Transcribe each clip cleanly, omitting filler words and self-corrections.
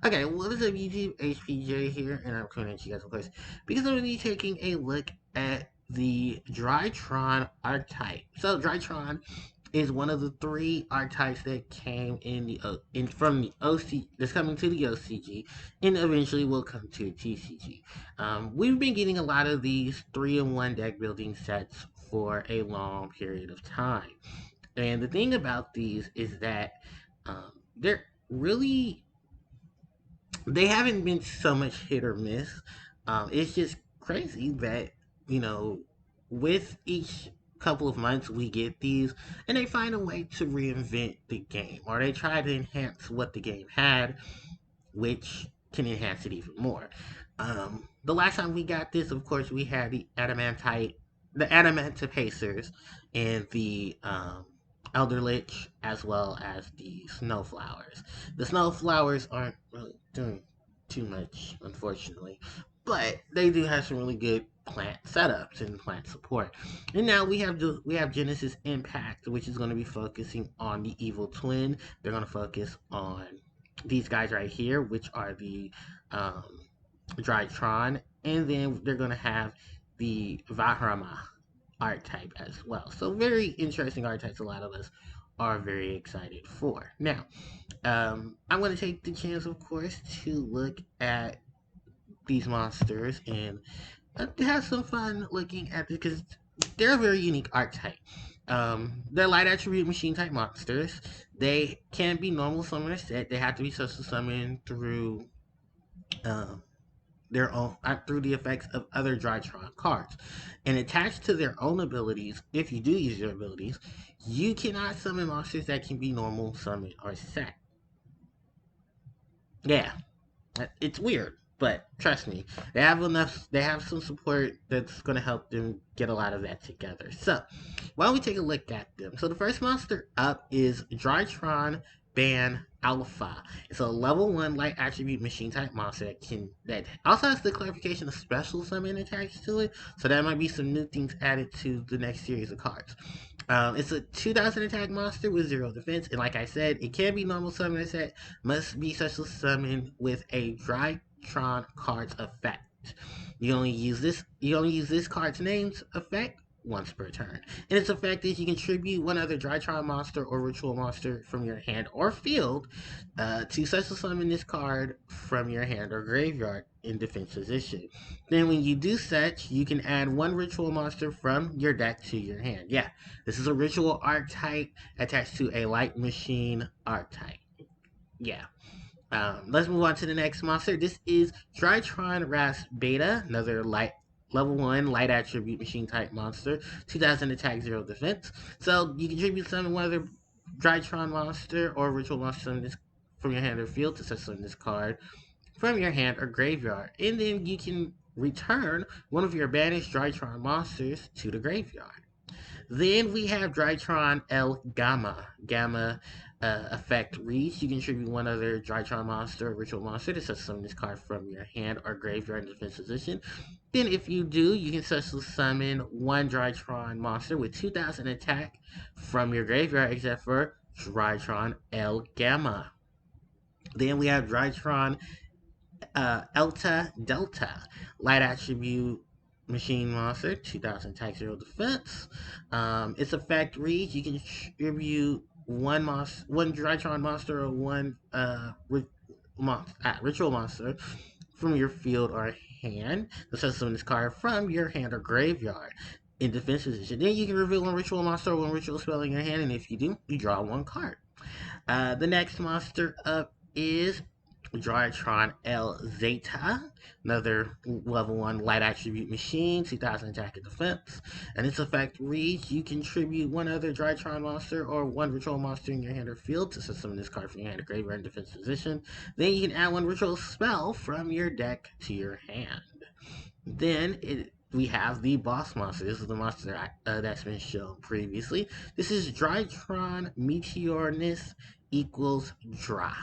Okay, what is up YouTube? HPJ here, and I'm coming at you guys, of course, because I'm going to be taking a look at the Draitron archetype. So, Draitron is one of the three archetypes that came in from the OC that's coming to the OCG, and eventually will come to TCG. We've been getting a lot of these 3-in-1 deck building sets for a long period of time, and the thing about these is that they're really they haven't been so much hit or miss. It's just crazy that, you know, with each couple of months we get these and they find a way to reinvent the game, or they try to enhance what the game had, which can enhance it even more. The last time we got this, of course, we had the Adamantipacers, and the Elder Lich, as well as the Snowflowers. The Snowflowers aren't really doing too much, unfortunately, but they do have some really good plant setups and plant support. And now we have Genesis Impact, which is going to be focusing on the Evil Twin. They're going to focus on these guys right here, which are the um, Draitron, and then they're going to have the Vahrama archetype as well. So very interesting archetypes. A lot of us are very excited for. Now, I'm going to take the chance, of course, to look at these monsters and have some fun looking at this because they're a very unique archetype. They're light attribute machine type monsters. They can't be normal summoner set. They have to be social summoned through um, their own through the effects of other Drytron cards. And attached to their own abilities, if you do use their abilities, you cannot summon monsters that can be normal summoned or set. Yeah, it's weird, but trust me, they have enough. They have some support that's going to help them get a lot of that together. So, why don't we take a look at them? So, the first monster up is Drytron Ban Alpha. It's a level 1 light attribute machine type monster that also has the clarification of special summon attached to it. So that might be some new things added to the next series of cards. It's a 2,000 attack monster with 0 defense, and like I said, it can be normal summon set, must be special summon with a Drytron card's effect. You only use this card's name's effect once per turn. And its effect is you contribute one other Drytron monster or ritual monster from your hand or field to special summon this card from your hand or graveyard in defense position. Then when you do such, you can add one ritual monster from your deck to your hand. Yeah, this is a ritual archetype attached to a light machine archetype. Yeah. Let's move on to the next monster. This is Drytron Ras Beta, another level 1 light attribute machine type monster. 2,000 attack, 0 defense. So you contribute summon one other Drytron monster or ritual monster from your hand or field to summon this card from your hand or graveyard. And then you can return one of your banished Drytron monsters to the graveyard. Then we have Draitron L Gamma. Gamma effect reads you contribute one other Draitron monster or ritual monster to summon this card from your hand or graveyard in defense position. Then, if you do, you can summon one Draitron monster with 2,000 attack from your graveyard, except for Draitron L Gamma. Then we have Draitron Elta Delta, light attribute machine monster, 2,000 attack, 0 defense. Its effect reads you can contribute one Drytron monster or one ritual monster from your field or hand. So summon this card from your hand or graveyard in defense position. Then you can reveal one ritual monster or one ritual spell in your hand, and if you do, you draw one card. The next monster up is Draitron L Zeta, another level 1 light attribute machine, 2,000 attack and defense. And its effect reads you contribute one other Draitron monster or one ritual monster in your hand or field to summon this card from your hand or graveyard in defense position. Then you can add one ritual spell from your deck to your hand. We have the boss monster. This is the monster that's been shown previously. This is Draitron Meteornus equals Dra.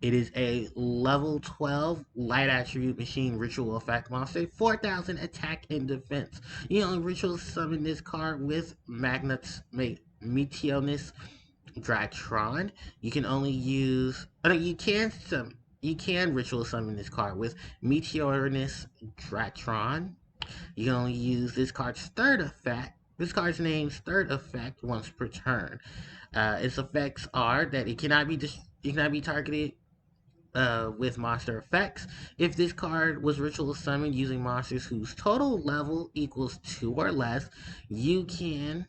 It is a level 12 light attribute machine ritual effect monster, 4,000 attack and defense. You only ritual summon this card with Magnets Meteornus Draitron. You can only use. You can summon. you can ritual summon this card with Meteorinus Draitron. You can only use this card's third effect. This card's name's third effect once per turn. Its effects are that it cannot be targeted with monster effects. If this card was ritual summoned using monsters whose total level equals 2 or less, you can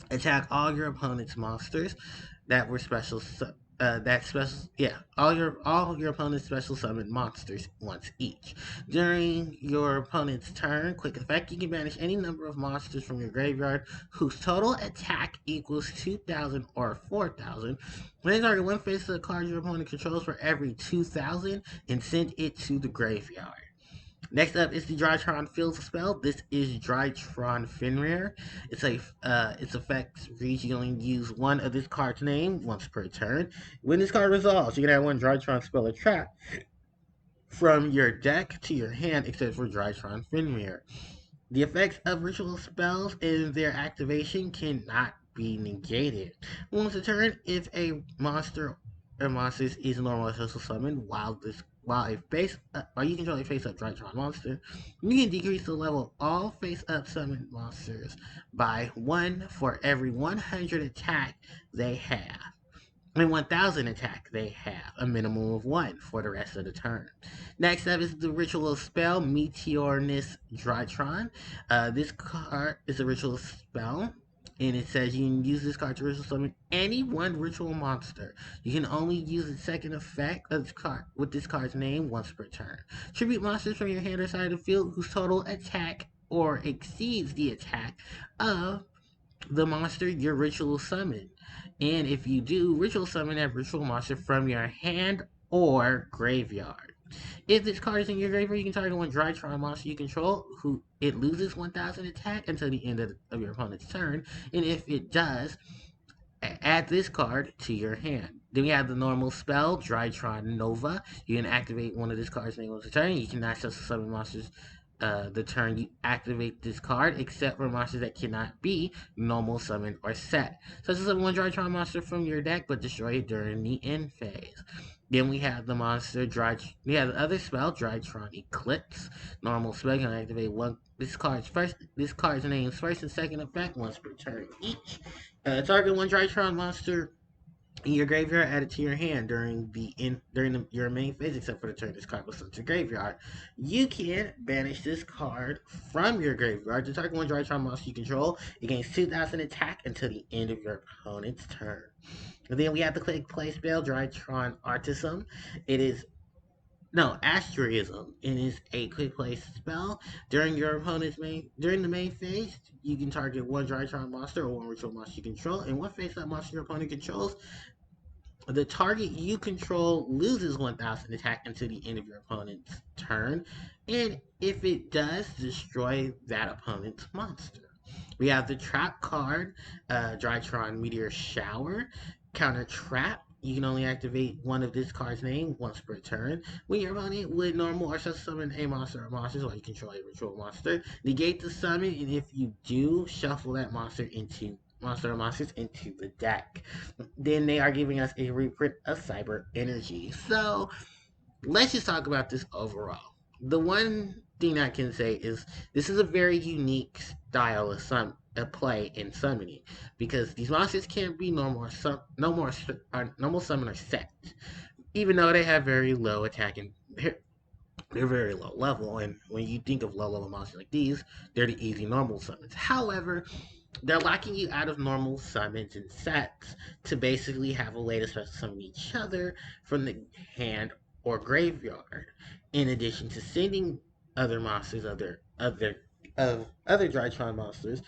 attack all your opponent's monsters that were all your opponent's special summon monsters once each. During your opponent's turn, quick effect, you can banish any number of monsters from your graveyard whose total attack equals 2,000 or 4,000. When they target one face of the card your opponent controls for every 2,000 and send it to the graveyard. Next up is the Draitron field spell. This is Draitron Fenrir. Its effects reach you only use one of this card's name once per turn. When this card resolves, you can add one Draitron spell or trap from your deck to your hand, except for Draitron Fenrir. The effects of ritual spells and their activation cannot be negated. Once a turn, if a monster or monsters is normal social summoned while you control a face up Draitron monster, you can decrease the level of all face up summoned monsters by 1 for every 100 attack they have. And 1,000 attack, they have a minimum of 1 for the rest of the turn. Next up is the ritual spell, Meteorinus Draitron. This card is a ritual spell, and it says you can use this card to ritual summon any one ritual monster. You can only use the second effect of this card with this card's name once per turn. Tribute monsters from your hand or side of the field whose total attack or exceeds the attack of the monster your ritual summon. And if you do, ritual summon that ritual monster from your hand or graveyard. If this card is in your graveyard, you can target one Draitron monster you control, who it loses 1,000 attack until the end of your opponent's turn. And if it does, add this card to your hand. Then we have the normal spell, Draitron Nova. You can activate one of this card's name on the turn. You cannot just summon monsters the turn you activate this card, except for monsters that cannot be normal summoned or set. Such as summon one Draitron monster from your deck, but destroy it during the end phase. Then we have the we have the other spell, Draitron Eclipse. Normal spell, you can activate one. This card's name's first and second effect once per turn each. Target one Draitron monster in your graveyard, add it to your hand your main phase, except for the turn this card was sent to graveyard. You can banish this card from your graveyard to target one Draitron monster you control. It gains 2,000 attack until the end of your opponent's turn. And then we have the quick play spell, Draitron Artism. It is Asterism. It is a quick play spell. During the main phase, you can target one Draitron monster or one ritual monster you control, and one face up monster your opponent controls. The target you control loses 1,000 attack until the end of your opponent's turn, and if it does, destroy that opponent's monster. We have the trap card, Draitron Meteor Shower. Counter trap. You can only activate one of this card's name once per turn. When your opponent would normal or just summon a monster or monsters while you control a ritual monster, negate the summon, and if you do, shuffle that monster or monsters into the deck. Then they are giving us a reprint of Cyber Energy. So let's just talk about this overall. The one thing I can say is this is a very unique style of play in summoning, because these monsters can't be normal summon or set, even though they have very low attack and they're very low level. And when you think of low level monsters like these, they're the easy normal summons. However, they're locking you out of normal summons and sets to basically have a way to special summon each other from the hand or graveyard, in addition to sending other monsters, other Draitron monsters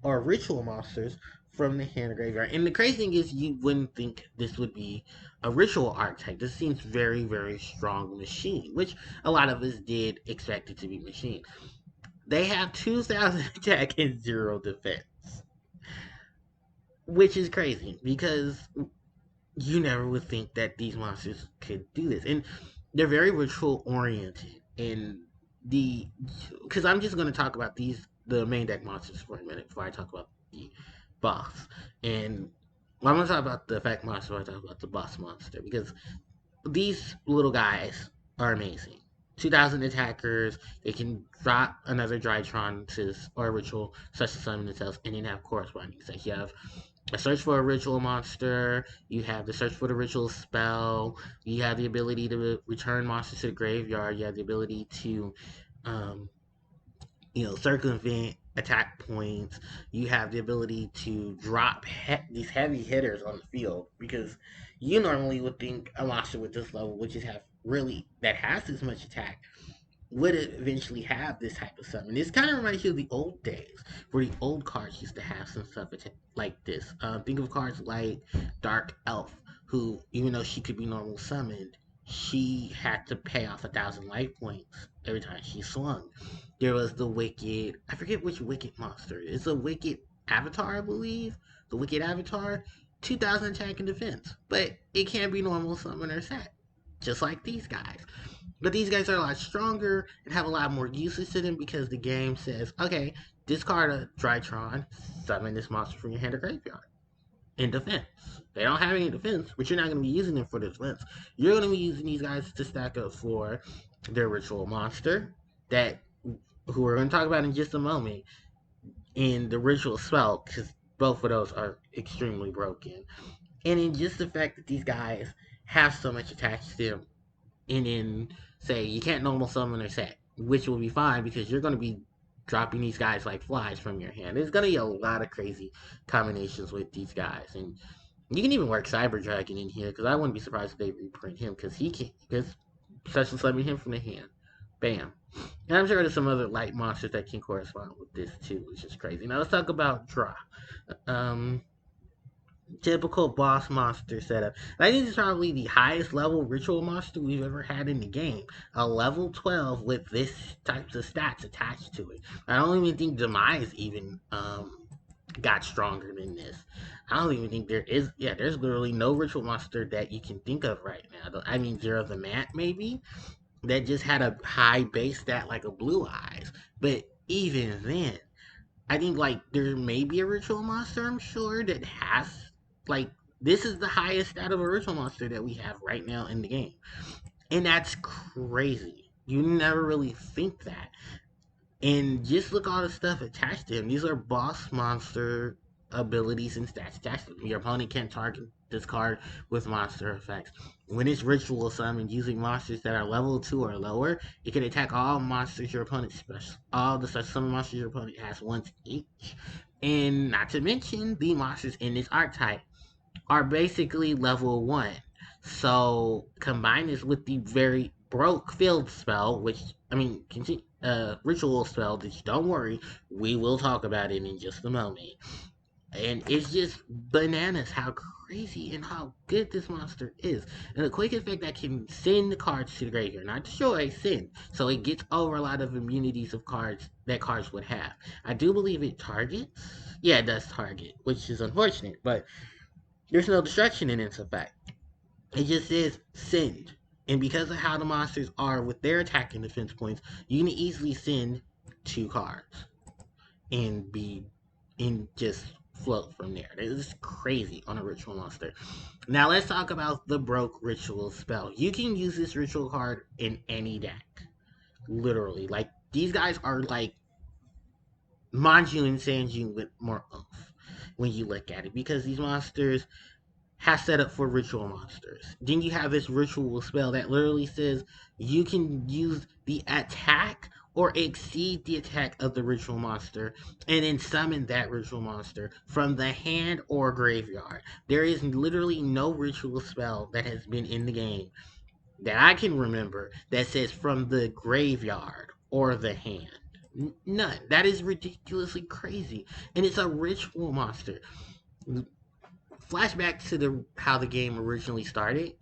or ritual monsters from the hand or graveyard. And the crazy thing is, you wouldn't think this would be a ritual archetype. This seems very, very strong machine, which a lot of us did expect it to be machine. They have 2,000 attack and 0 defense, which is crazy because you never would think that these monsters could do this. And they're very ritual oriented. And because I'm just going to talk about the main deck monsters for a minute before I talk about the boss. And I'm going to talk about the effect monster before I talk about the boss monster, because these little guys are amazing. 2,000 attackers. They can drop another Draitron or a ritual such as summon themselves, and then have corresponding. So you have a search for a ritual monster. You have the search for the ritual spell. You have the ability to return monsters to the graveyard. You have the ability to um, circumvent attack points. You have the ability to drop these heavy hitters on the field because you normally would think a monster with this level, which is have really that has this much attack, would eventually have this type of summon. This kind of reminds you of the old days where the old cards used to have some stuff like this. Think of cards like Dark Elf, who, even though she could be normal summoned, she had to pay off 1,000 life points every time she swung. There was the Wicked, I forget which Wicked monster. It's a Wicked Avatar, I believe. The Wicked Avatar, 2,000 attack and defense, but it can't be normal summon or set, just like these guys. But these guys are a lot stronger and have a lot more uses to them because the game says, okay, discard a Draitron, summon this monster from your hand or graveyard in defense. They don't have any defense, but you're not going to be using them for defense. You're going to be using these guys to stack up for their ritual monster that who we're going to talk about in just a moment, in the ritual spell, because both of those are extremely broken. And in just the fact that these guys have so much attached to them, and then say you can't normal summon or set, which will be fine because you're going to be dropping these guys like flies from your hand. There's going to be a lot of crazy combinations with these guys, and you can even work Cyber Dragon in here because I wouldn't be surprised if they reprint him because he can special summon him from the hand. Bam. And I'm sure there's some other light monsters that can correspond with this too, which is crazy. Now let's talk about draw. Um, Typical boss monster setup. I think this is probably the highest level ritual monster we've ever had in the game. A level 12 with this types of stats attached to it. I don't even think Demise even got stronger than this. I don't even think there's literally no ritual monster that you can think of right now. I mean, Zero the Mat maybe, that just had a high base stat like a Blue Eyes. But even then, I think like there may be a ritual monster, I'm sure, that has like this is the highest out of a ritual monster that we have right now in the game. And that's crazy. You never really think that. And just look all the stuff attached to him. These are boss monster abilities and stats attached to him. Your opponent can't target this card with monster effects. When it's ritual summoned using monsters that are level 2 or lower, it can attack all monsters your opponent special. All the such summon monsters your opponent has once each. And not to mention, the monsters in this archetype are basically level 1. So combine this with the very broke field spell, which I mean, ritual spell. That don't worry, we will talk about it in just a moment. And it's just bananas how crazy and how good this monster is. And a quick effect that can send the cards to the graveyard, not destroy, send. So it gets over a lot of immunities of cards that cards would have. I do believe it targets. Yeah, it does target, which is unfortunate, but there's no destruction in its effect. It just says send. And because of how the monsters are with their attack and defense points, you can easily send 2 cards and just float from there. This is crazy on a ritual monster. Now let's talk about the broke ritual spell. You can use this ritual card in any deck. Literally. Like these guys are like Manju and Sanju with more oomph when you look at it. Because these monsters have set up for ritual monsters. Then you have this ritual spell that literally says you can use the attack or exceed the attack of the ritual monster and then summon that ritual monster from the hand or graveyard. There is literally no ritual spell that has been in the game that I can remember that says from the graveyard or the hand. None. That is ridiculously crazy. And it's a ritual monster. Flashback to how the game originally started.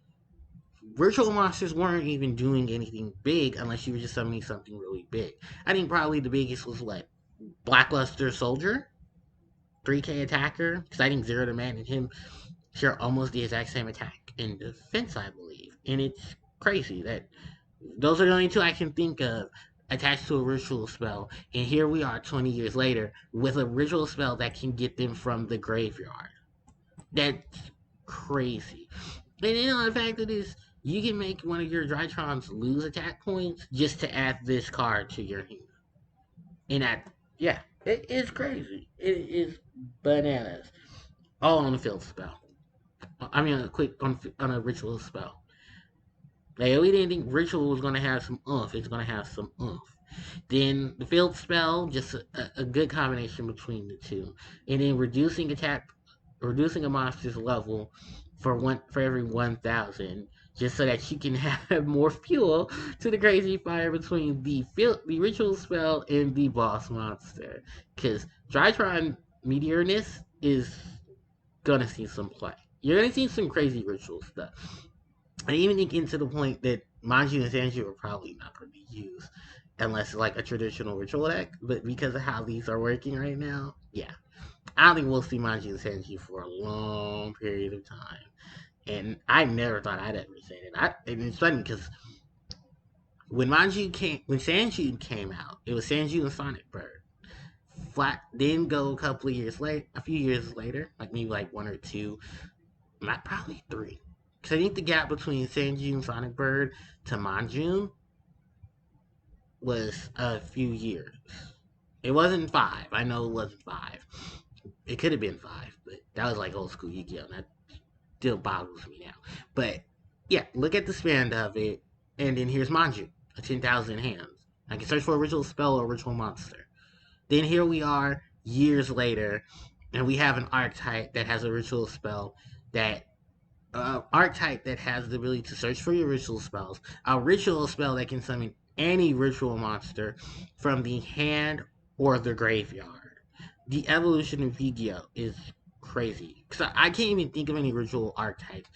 Virtual monsters weren't even doing anything big unless you were just summoning something really big. I think probably the biggest was what? Blackluster Soldier? 3k attacker? Because I think Zero the Man and him share almost the exact same attack and defense, I believe. And it's crazy that those are the only 2 I can think of attached to a ritual spell. And here we are 20 years later with a ritual spell that can get them from the graveyard. That's crazy. And then on the fact that You can make one of your Drytrons lose attack points just to add this card to your hand. And that, yeah, it is crazy. It is bananas. All on a field spell. I mean, a quick on a ritual spell. Like, we didn't think ritual was gonna have some oomph. It's gonna have some oomph. Then the field spell, just a good combination between the two. And then reducing a monster's level for every 1,000, just so that you can have more fuel to the crazy fire between the ritual spell and the boss monster. Because Drytron Meteorness is gonna see some play. You're gonna see some crazy ritual stuff. I even think into the point that Manju and Sanju are probably not going to be used unless like a traditional ritual deck. But because of how these are working right now, yeah, I don't think we'll see Manju and Sanju for a long period of time. And I never thought I'd ever say that. And it's funny because when Sanju came out, it was Sanju and Sonic Bird. Flat then go a few years later, like maybe like one or two, not probably three. Because I think the gap between Sanju and Sonic Bird to Manjun was a few years. It wasn't five. I know it wasn't five. It could have been five, but that was like old school Yu-Gi-Oh! And that still boggles me now. But yeah, look at the span of it, and then here's Manju, a 10,000 hands. I can search for a ritual spell or a ritual monster. Then here we are years later, and we have an archetype that has a ritual spell that archetype that has the ability to search for your ritual spells, a ritual spell that can summon any ritual monster from the hand or the graveyard. The evolution of Yu-Gi-Oh is crazy. Because I can't even think of any ritual archetypes.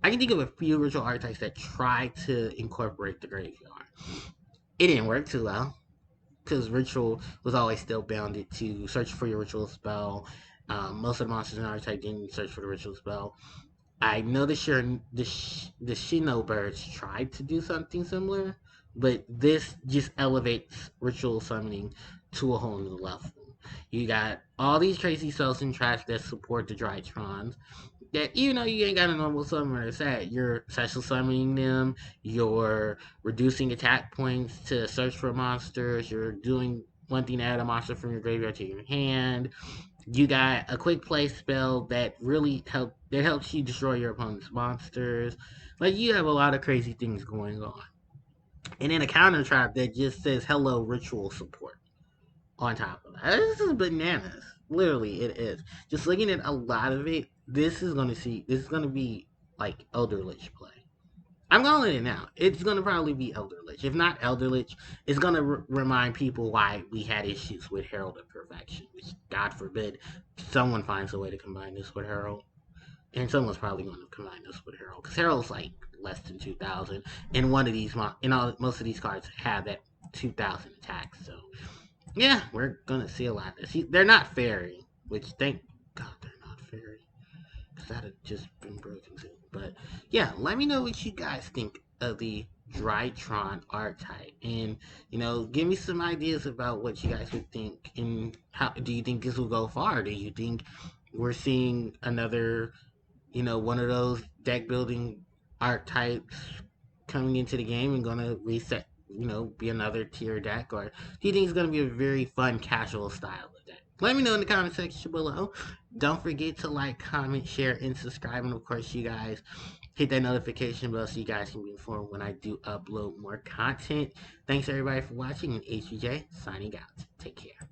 I can think of a few ritual archetypes that try to incorporate the graveyard. It didn't work too well because ritual was always still bounded to search for your ritual spell. Most of the monsters in archetype didn't search for the ritual spell. I know the Shino birds tried to do something similar, but this just elevates ritual summoning to a whole new level. You got all these crazy cells and traps that support the Drytrons. That even though you ain't got a normal summoner set, you're special summoning them, you're reducing attack points to search for monsters, you're doing one thing to add a monster from your graveyard to your hand, you got a quick play spell that helps you destroy your opponent's monsters. Like you have a lot of crazy things going on. And then a counter trap that just says hello ritual support on top of that. This is bananas. Literally it is. Just looking at a lot of it, this is gonna be like Elder Lich play. I'm calling it now. It's gonna probably be Elder Lich. If not Elder Lich, it's gonna remind people why we had issues with Herald of Perfection. Which, God forbid, someone finds a way to combine this with Herald, and someone's probably going to combine this with Herald because Herald's like less than 2,000, and most of these cards have that 2,000 attack. So yeah, we're gonna see a lot of this. They're not fairy, which thank God they're not fairy because that had just been broken too. But yeah, let me know what you guys think of the Draitron archetype, and give me some ideas about what you guys would think. And how do you think this will go far? Do you think we're seeing another, one of those deck building archetypes coming into the game and gonna reset? Be another tier deck, or do you think it's gonna be a very fun, casual style of deck? Let me know in the comment section below. Don't forget to like, comment, share, and subscribe. And of course, you guys hit that notification bell so you guys can be informed when I do upload more content. Thanks everybody for watching, and HBJ signing out. Take care.